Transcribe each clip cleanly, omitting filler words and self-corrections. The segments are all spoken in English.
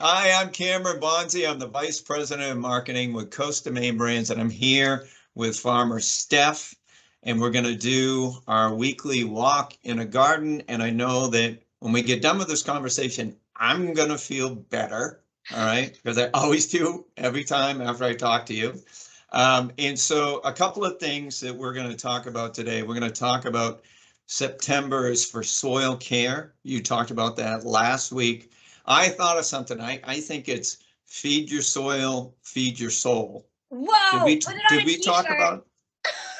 Hi, I'm Cameron Bonzi. I'm the Vice President of Marketing with Costa Maine Brands, and I'm here with farmer Steph, and we're going to do our weekly walk in a garden. And I know that when we get done with this conversation, I'm going to feel better, all right? Because I always do every time after I talk to you. And so a couple of things that we're going to talk about today. We're going to talk about September is for soil care. You talked about that last week. I thought of something. I think it's feed your soil, feed your soul. Did Whoa, we put it on did a we talk t-shirt. about,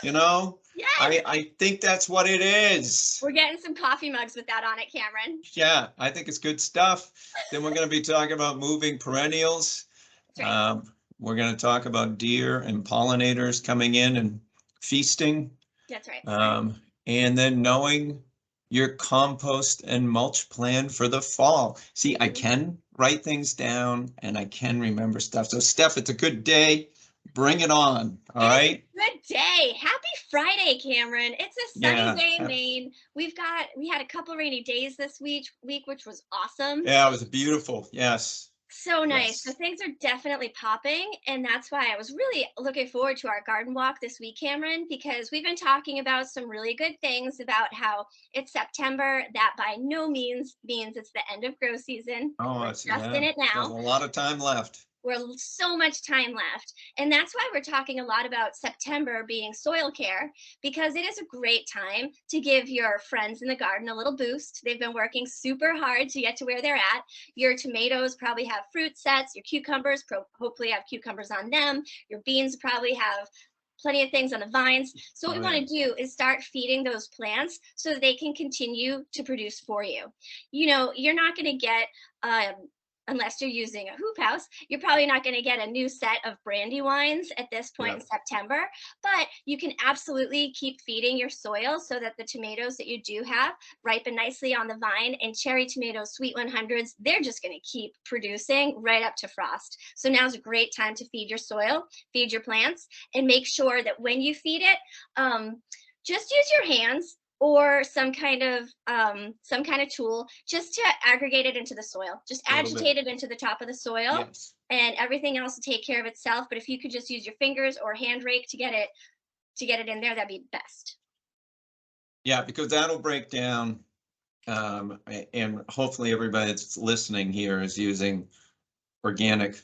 you know? Yes. I think that's what it is. We're getting some coffee mugs with that on it, Cameron. Yeah, I think it's good stuff. Then we're going to be talking about moving perennials. That's right. Um, we're going to talk about deer and pollinators coming in and feasting. That's right. And then knowing your compost and mulch plan for the fall. See, I Mhm. can write things down and I can remember stuff. So, Steph, it's a good day. Bring it on. All It is right. a good day. Happy Friday, Cameron. It's a sunny Yeah. day in Maine. We had a couple rainy days this week, which was awesome. Yeah, it was beautiful. Yes. So nice. So Yes. things are definitely popping. And that's why I was really looking forward to our garden walk this week, Cameron, because we've been talking about some really good things about how it's September. That by no means it's the end of grow season. Oh, We're it's, just in yeah. it There's now. a lot of time left. We're so much time left. And that's why we're talking a lot about September being soil care, because it is a great time to give your friends in the garden a little boost. They've been working super hard to get to where they're at. Your tomatoes probably have fruit sets, your cucumbers hopefully have cucumbers on them, your beans probably have plenty of things on the vines. So what Oh, we yeah. want to do is start feeding those plants so that they can continue to produce for you. You know, you're not going to get unless you're using a hoop house, you're probably not going to get a new set of brandy wines at this point Yeah. in September, but you can absolutely keep feeding your soil so that the tomatoes that you do have ripen nicely on the vine. And cherry tomatoes, sweet 100s, they're just going to keep producing right up to frost. So now's a great time to feed your soil, feed your plants, and make sure that when you feed it, just use your hands or some kind of tool just to aggregate it into the soil, just A little bit. agitate it into the top of the soil, Yes. and everything else will take care of itself. But if you could just use your fingers or hand rake to get it in there, that'd be best. Yeah, because that'll break down. And hopefully everybody that's listening here is using organic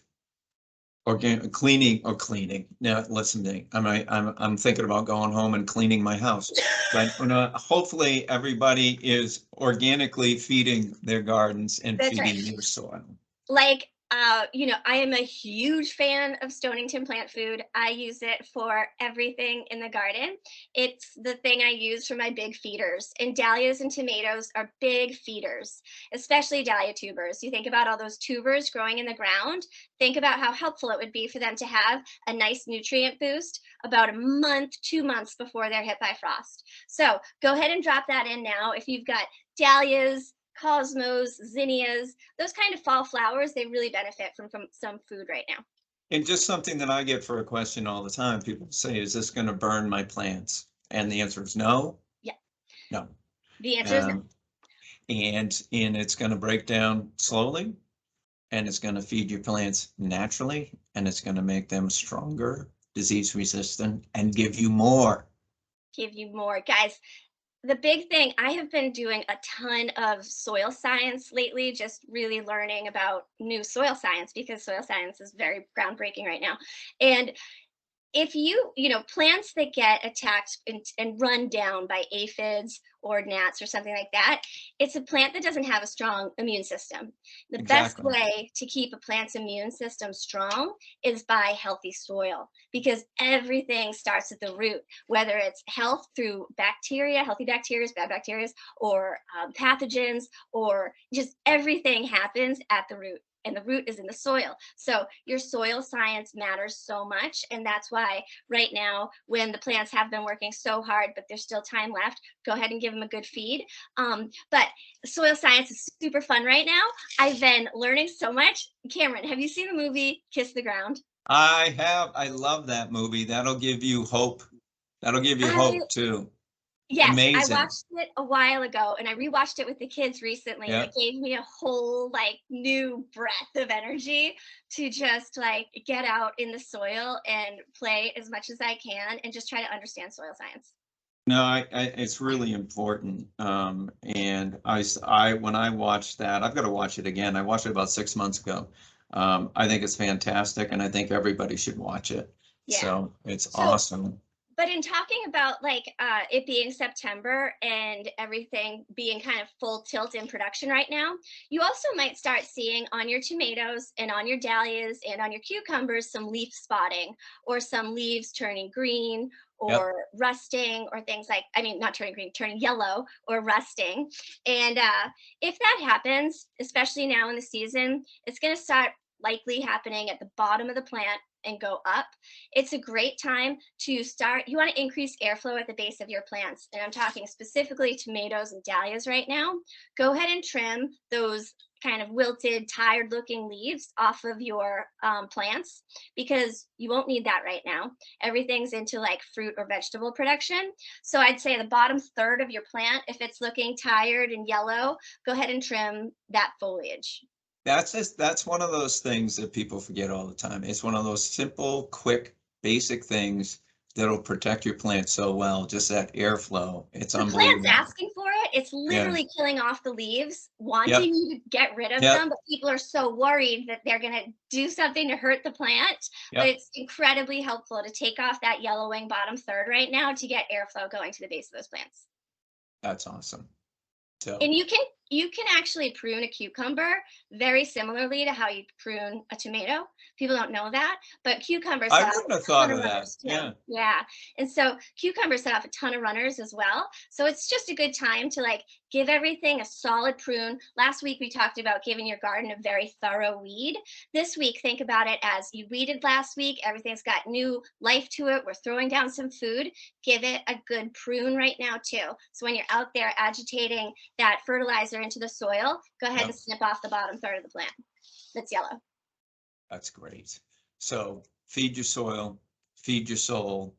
cleaning. Now, listen to me. I'm thinking about going home and cleaning my house. But hopefully everybody is organically feeding their gardens and That's right. feeding their soil. Like I am a huge fan of Stonington plant food. I use it for everything in the garden. It's the thing I use for my big feeders, and dahlias and tomatoes are big feeders, especially dahlia tubers. You think about all those tubers growing in the ground, think about how helpful it would be for them to have a nice nutrient boost about a month, 2 months before they're hit by frost. So go ahead and drop that in now. If you've got dahlias, cosmos, zinnias, those kind of fall flowers, they really benefit from some food right now. And just something that I get for a question all the time, people say, is this going to burn my plants? And the answer is no, Yeah, no. the answer is no. Um, and it's going to break down slowly, and it's going to feed your plants naturally, and it's going to make them stronger, disease resistant, and give you more. Give you more. Guys, the big thing, I have been doing a ton of soil science lately, just really learning about new soil science because soil science is very groundbreaking right now. And if plants that get attacked and run down by aphids or gnats or something like that, it's a plant that doesn't have a strong immune system. The best Exactly. way to keep a plant's immune system strong is by healthy soil, because everything starts at the root, whether it's health through bacteria, healthy bacteria, bad bacteria, or pathogens, or just everything happens at the root, and the root is in the soil. So your soil science matters so much. And that's why right now, when the plants have been working so hard, but there's still time left, go ahead and give them a good feed. But soil science is super fun right now. I've been learning so much. Cameron, have you seen the movie Kiss the Ground? I have. I love that movie. That'll give you hope. That'll give you I hope too. Yes, I Amazing. watched it a while ago and I rewatched it with the kids recently, and Yeah. it gave me a whole like new breath of energy to just like get out in the soil and play as much as I can and just try to understand soil science. No, it's really important. And when I watched that, I've got to watch it again. I watched it about 6 months ago. I think it's fantastic, and I think everybody should watch it. Yeah. So it's So awesome. but in talking about like it being September and everything being kind of full tilt in production right now, you also might start seeing on your tomatoes and on your dahlias and on your cucumbers some leaf spotting or some leaves turning green Yep. or rusting or things like, I mean, not turning green, turning yellow or rusting. And if that happens, especially now in the season, it's going to start likely happening at the bottom of the plant and go up. It's a great time to start. You want to increase airflow at the base of your plants. And I'm talking specifically tomatoes and dahlias right now. Go ahead and trim those kind of wilted, tired looking leaves off of your plants, because you won't need that right now. Everything's into like fruit or vegetable production. So I'd say the bottom third of your plant, if it's looking tired and yellow, go ahead and trim that foliage. That's one of those things that people forget all the time. It's one of those simple, quick, basic things that'll protect your plant so well. Just that airflow. It's The plant's unbelievable. asking for it. It's Yeah. literally killing off the leaves, Yep. wanting you to get rid of Yep. them, but people are so worried that they're going to do something to hurt the plant. But Yep. it's incredibly helpful to take off that yellowing bottom third right now to get airflow going to the base of those plants. That's awesome. So And you can actually prune a cucumber very similarly to how you prune a tomato. People don't know that, but cucumbers I set off wouldn't have a thought ton of of that. runners too. Yeah. Yeah. And so cucumbers set off a ton of runners as well. So it's just a good time to like give everything a solid prune. Last week we talked about giving your garden a very thorough weed. This week, think about it as you weeded last week. Everything's got new life to it. We're throwing down some food. Give it a good prune right now too. So when you're out there agitating that fertilizer into the soil, go ahead Yep. and snip off the bottom third of the plant that's yellow. That's great. So feed your soil, feed your soul,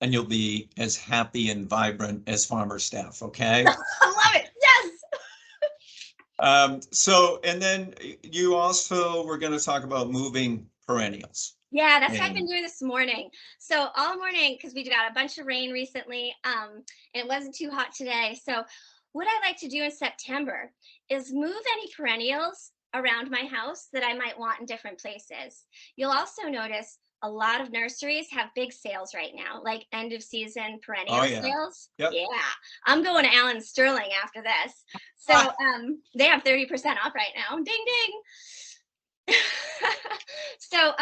and you'll be as happy and vibrant as Farmer Steph, okay? I love it. Yes. So, and then you also were going to talk about moving perennials. Yeah, that's what I've been And doing this morning. So all morning, because we got a bunch of rain recently, and it wasn't too hot today. So what I like to do in September is move any perennials around my house that I might want in different places. You'll also notice a lot of nurseries have big sales right now, like end of season oh perennial yeah, sales. yep. Yeah, I'm going to Allen Sterling after this. So they have 30% off right now. Ding ding. So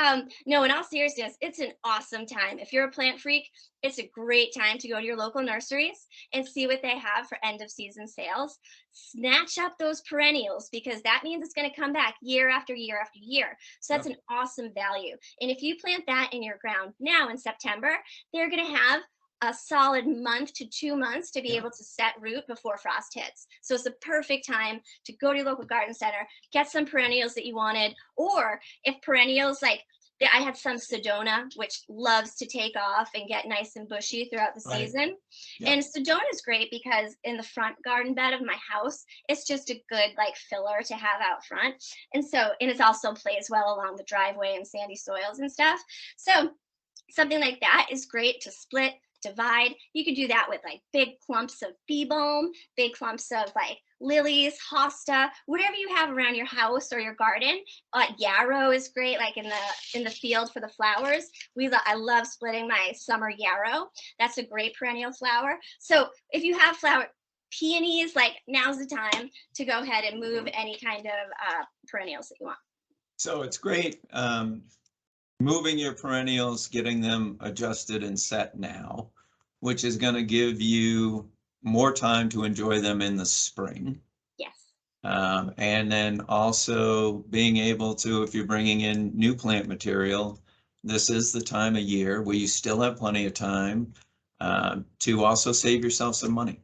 no, in all seriousness, it's an awesome time. If you're a plant freak, it's a great time to go to your local nurseries and see what they have for end of season sales. Snatch up those perennials, because that means it's going to come back year after year after year. So that's Yep. an awesome value. And if you plant that in your ground now in September, they're going to have a solid month to 2 months to be Yeah. able to set root before frost hits. So it's the perfect time to go to your local garden center, get some perennials that you wanted, or if perennials like I had some Sedona, which loves to take off and get nice and bushy throughout the Right. season. Yep. And Sedona is great because in the front garden bed of my house, it's just a good like filler to have out front. And it also plays well along the driveway and sandy soils and stuff. So something like that is great to split, divide. You could do that with like big clumps of bee balm, big clumps of like lilies, hosta, whatever you have around your house or your garden. Yarrow is great, like in the field for the flowers. I love splitting my summer yarrow. That's a great perennial flower. So if you have peonies, like now's the time to go ahead and move any kind of perennials that you want. So it's great. Moving your perennials, getting them adjusted and set now, which is going to give you more time to enjoy them in the spring. Yes. And then also being able to, if you're bringing in new plant material, this is the time of year where you still have plenty of time to also save yourself some money.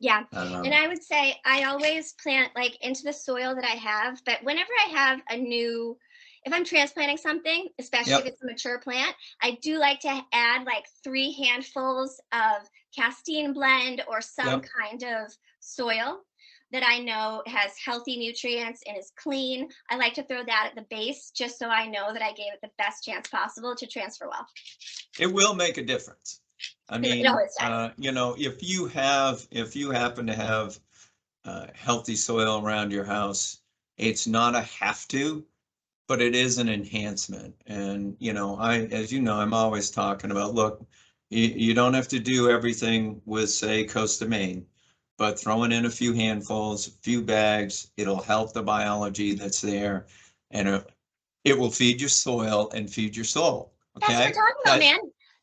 Yeah. And I would say I always plant like into the soil that I have, but whenever I have a new if I'm transplanting something, especially if Yep, it's a mature plant, I do like to add like 3 handfuls of castine blend or some yep. kind of soil that I know has healthy nutrients and is clean. I like to throw that at the base just so I know that I gave it the best chance possible to transfer well. It will make a difference. I It mean, always does. if you happen to have healthy soil around your house, it's not a have to, but it is an enhancement. And, as you know, I'm always talking about, look, you don't have to do everything with, say, Costa Maine, but throwing in a few handfuls, a few bags, it'll help the biology that's there, and it will feed your soil and feed your soul. That's what we're Okay? talking about, That, man.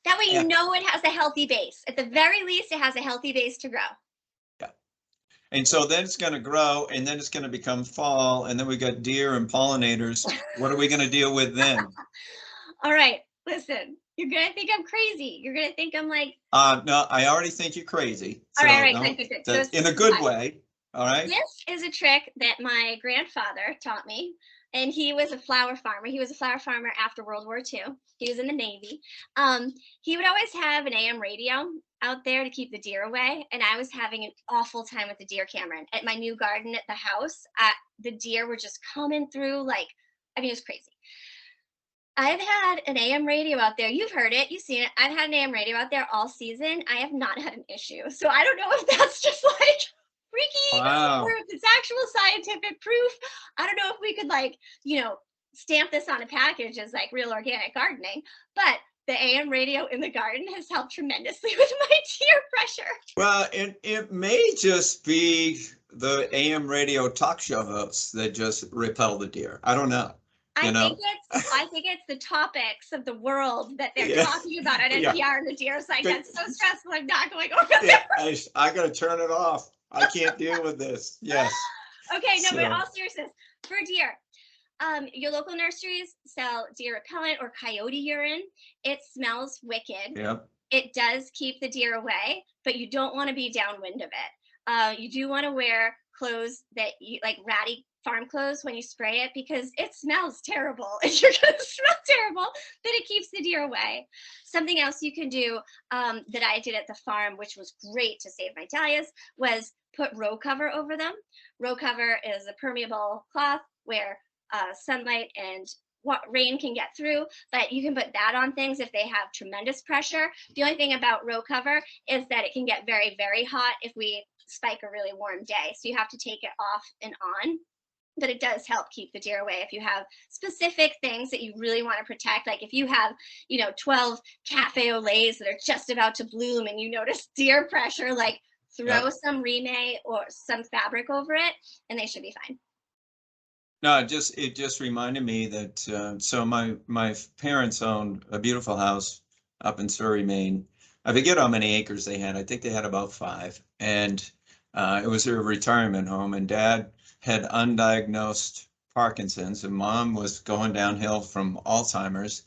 That way you yeah, know it has a healthy base. At the very least, it has a healthy base to grow. yeah. And so then it's going to grow, and then it's going to become fall, and then we got deer and pollinators. What are we going to deal with then? All right, listen, you're gonna think I'm crazy. You're gonna think I'm like, No, I already think you're crazy. all So right, good, no, good, good. So that's this in a is good why. way. All right. This is a trick that my grandfather taught me, and he was a flower farmer. He was a flower farmer after World War II. He was in the Navy. He would always have an AM radio out there to keep the deer away, and I was having an awful time with the deer, Cameron. At my new garden at the house, the deer were just coming through like, I mean, it was crazy. I've had an AM radio out there. You've heard it. You've seen it. I've had an AM radio out there all season. I have not had an issue. So I don't know if that's just like freaky or Wow. if it's actual scientific proof. I don't know if we could like, stamp this on a package as like real organic gardening. But the AM radio in the garden has helped tremendously with my deer pressure. Well, it may just be the AM radio talk show hosts that just repel the deer. I don't know. You I think know? it's the topics of the world that they're Yeah. talking about on Yeah. NPR and the deer site. Good. That's so stressful. I'm not going over Yeah. there. I got to turn it off. I can't deal with this. Yes. Okay, no, but in So, all seriousness, for deer, your local nurseries sell deer repellent or coyote urine. It smells wicked. yeah. It does keep the deer away, but you don't want to be downwind of it. You do want to wear clothes that you like ratty farm clothes when you spray it because it smells terrible and you're going to smell terrible, but it keeps the deer away. Something else you can do that I did at the farm, which was great to save my dahlias, was put row cover over them. Row cover is a permeable cloth where sunlight and what rain can get through, but you can put that on things if they have tremendous pressure. The only thing about row cover is that it can get very, very hot if we spike a really warm day. So you have to take it off and on. But it does help keep the deer away if you have specific things that you really want to protect. Like if you have, 12 cafe au laits that are just about to bloom and you notice deer pressure, like Yeah. throw some Rime or some fabric over it and they should be fine. No, it just reminded me that so my parents owned a beautiful house up in Surrey, Maine. I forget how many acres they had. I think they had about 5, and it was their retirement home. And Dad had undiagnosed Parkinson's, and Mom was going downhill from Alzheimer's.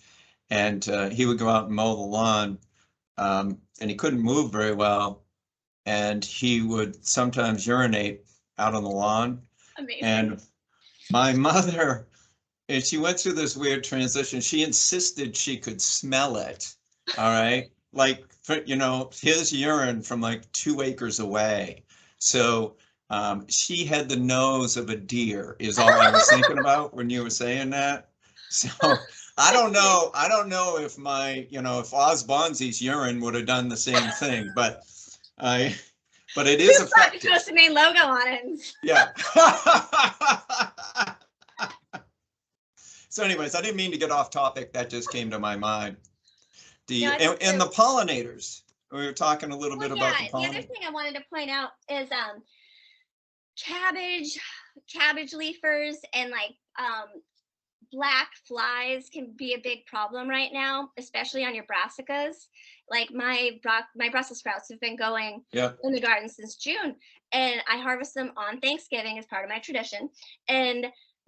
And he would go out and mow the lawn, and he couldn't move very well, and he would sometimes urinate out on the lawn. Amazing. And my mother, and she went through this weird transition. She insisted she could smell it. All right. Like, his urine from like 2 acres away. So she had the nose of a deer, is all I was thinking about when you were saying that. So I don't know. I don't know if if Oz Bonzi's urine would have done the same thing, but it is effective. The Costa Maine logo on it. Yeah. So anyways, I didn't mean to get off topic. That just came to my mind. And the pollinators. We were talking a little bit about the pollinators. The other thing I wanted to point out is cabbage leafers and like black flies can be a big problem right now, especially on your brassicas. Like my Brussels sprouts have been going in the garden since June, and I harvest them on Thanksgiving as part of my tradition.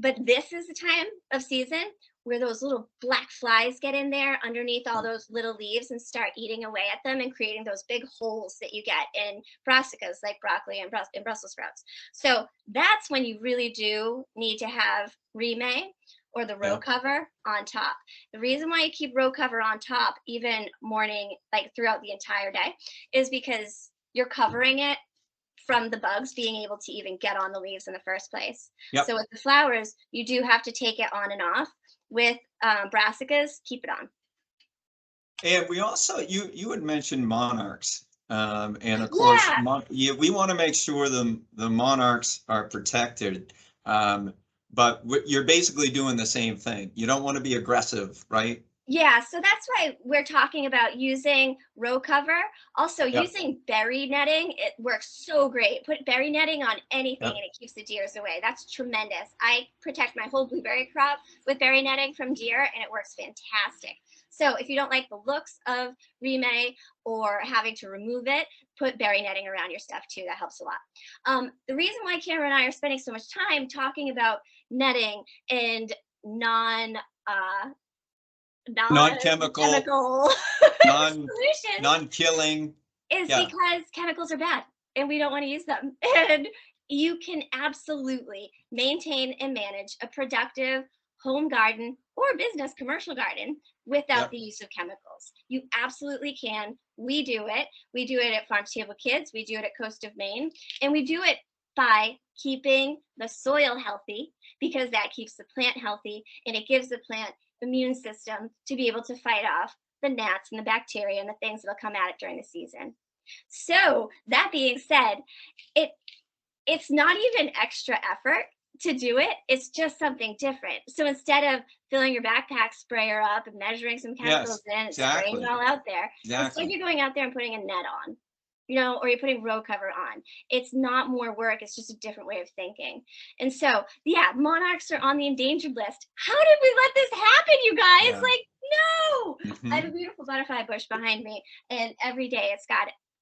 But this is the time of season where those little black flies get in there underneath all those little leaves and start eating away at them and creating those big holes that you get in brassicas like broccoli and Brussels sprouts. So that's when you really do need to have Rime or the row cover on top. The reason why you keep row cover on top, even morning, like throughout the entire day, is because you're covering it from the bugs being able to even get on the leaves in the first place. Yep. So with the flowers, you do have to take it on and off. With brassicas, keep it on. And we also, you had mentioned monarchs. And of course, we want to make sure the monarchs are protected. But you're basically doing the same thing. You don't want to be aggressive, right? Yeah, so that's why we're talking about using row cover. Also, using berry netting, it works so great. Put berry netting on anything and it keeps the deers away. That's tremendous. I protect my whole blueberry crop with berry netting from deer, and it works fantastic. So if you don't like the looks of remed or having to remove it, put berry netting around your stuff too. That helps a lot. The reason why Cameron and I are spending so much time talking about netting and non-chemical, solutions non-killing is because chemicals are bad and we don't want to use them. And you can absolutely maintain and manage a productive home garden or business commercial garden without the use of chemicals. You absolutely can. We do it. We do it at Farm to Table Kids. We do it at Coast of Maine. And we do it by keeping the soil healthy, because that keeps the plant healthy and it gives the plant immune system to be able to fight off the gnats and the bacteria and the things that'll come at it during the season. So that being said, it's not even extra effort to do it. It's just something different. So instead of filling your backpack sprayer up and measuring some chemicals in and spraying it all out there, instead you're going out there and putting a net on, or you're putting row cover on. It's not more work. It's just a different way of thinking. And so, monarchs are on the endangered list. How did we let this happen, you guys? No. I have a beautiful butterfly bush behind me, and every day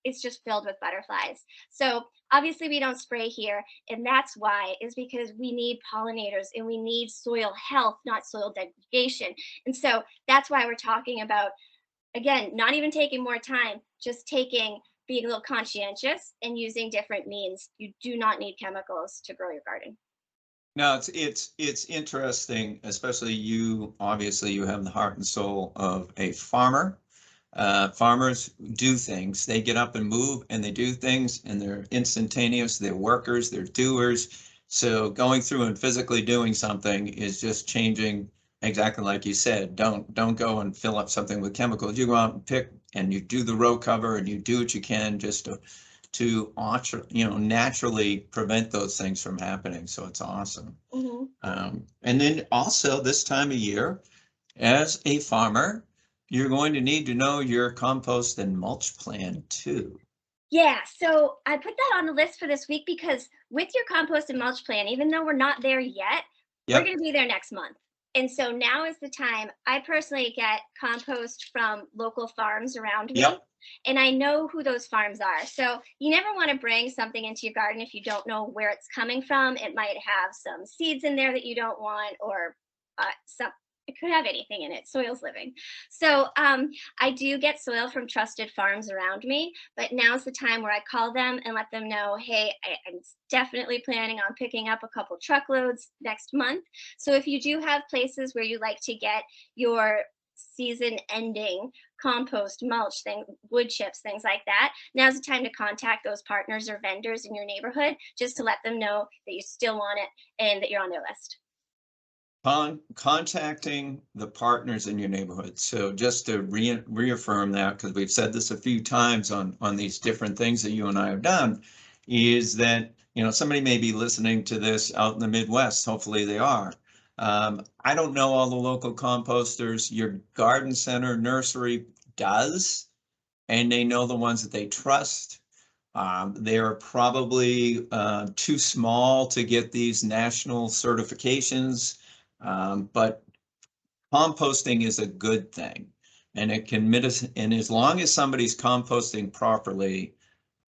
it's just filled with butterflies. So obviously we don't spray here, and that's why, is because we need pollinators and we need soil health, not soil degradation. And so that's why we're talking about, again, not even taking more time, just being a little conscientious and using different means. You do not need chemicals to grow your garden. No, it's interesting, especially you have the heart and soul of a farmer. Farmers do things. They get up and move and they do things, and they're instantaneous. They're workers, they're doers. So going through and physically doing something is just changing, exactly like you said. Don't go and fill up something with chemicals. You go out and pick and you do the row cover and you do what you can just to naturally prevent those things from happening. So it's awesome. And then also this time of year, as a farmer, you're going to need to know your compost and mulch plan too. Yeah, so I put that on the list for this week because with your compost and mulch plan, even though we're not there yet, we're going to be there next month. And so now is the time. I personally get compost from local farms around me, and I know who those farms are. So you never want to bring something into your garden if you don't know where it's coming from. It might have some seeds in there that you don't want, or it could have anything in it. Soil's living. So I do get soil from trusted farms around me, but now's the time where I call them and let them know, hey, I'm definitely planning on picking up a couple truckloads next month. So if you do have places where you like to get your season ending compost, mulch, wood chips, things like that, now's the time to contact those partners or vendors in your neighborhood just to let them know that you still want it and that you're on their list. Contacting the partners in your neighborhood. So just to reaffirm that, because we've said this a few times on these different things that you and I have done, is that somebody may be listening to this out in the Midwest. Hopefully they are. I don't know all the local composters. Your garden center, nursery does, and they know the ones that they trust. They are probably too small to get these national certifications. But composting is a good thing, and it can and as long as somebody's composting properly,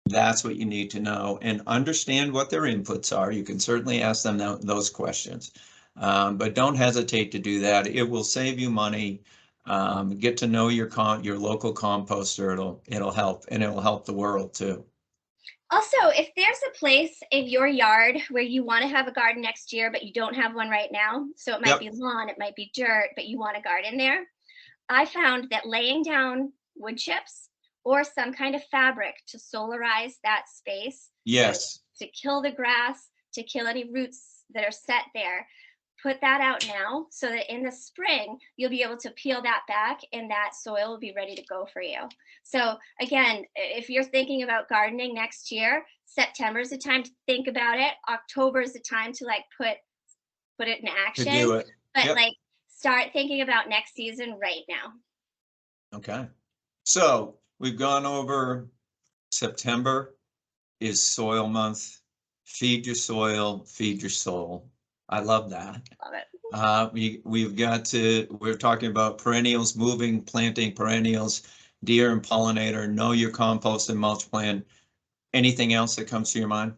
that's what you need to know and understand what their inputs are. You can certainly ask them those questions, but don't hesitate to do that. It will save you money. Get to know your local composter. It'll help, and it will help the world too. Also, if there's a place in your yard where you want to have a garden next year, but you don't have one right now, so it might Yep. be lawn, it might be dirt, but you want a garden there, I found that laying down wood chips or some kind of fabric to solarize that space, Yes. to kill the grass, to kill any roots that are set there, put that out now so that in the spring you'll be able to peel that back and that soil will be ready to go for you. So again, if you're thinking about gardening next year, September is the time to think about it. October is the time to like put it in To action. do it. But Yep. like start thinking about next season right now. Okay. So we've gone over September is soil month. Feed your soil, feed your soul. I love that. Love it. We're talking about perennials, moving, planting perennials, deer and pollinator, know your compost and mulch plan. Anything else that comes to your mind?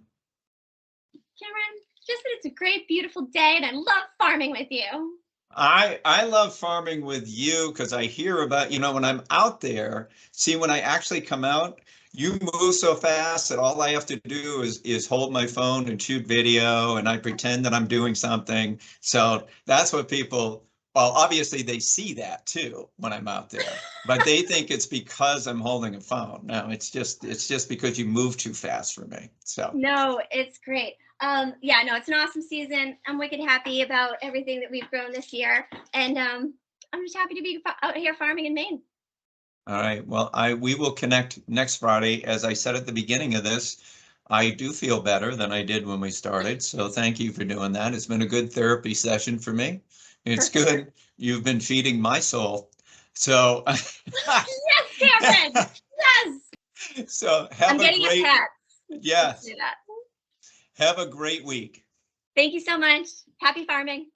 Cameron, just that it's a great, beautiful day and I love farming with you. I love farming with you because I hear about, when I'm out there, see, when I actually come out, you move so fast that all I have to do is hold my phone and shoot video and I pretend that I'm doing something. So that's what well, obviously they see that too when I'm out there, but they think it's because I'm holding a phone. No, it's just because you move too fast for me. So No, it's great. Yeah, no, it's an awesome season. I'm wicked happy about everything that we've grown this year. And I'm just happy to be out here farming in Maine. all right. Well, we will connect next Friday. As I said at the beginning of this, I do feel better than I did when we started. So thank you for doing that. It's been a good therapy session for me. It's good. You've been feeding my soul. So Yes, Cameron. Yes. so I'm getting a pet. Yes. Do that. Have a great week. Thank you so much. Happy farming.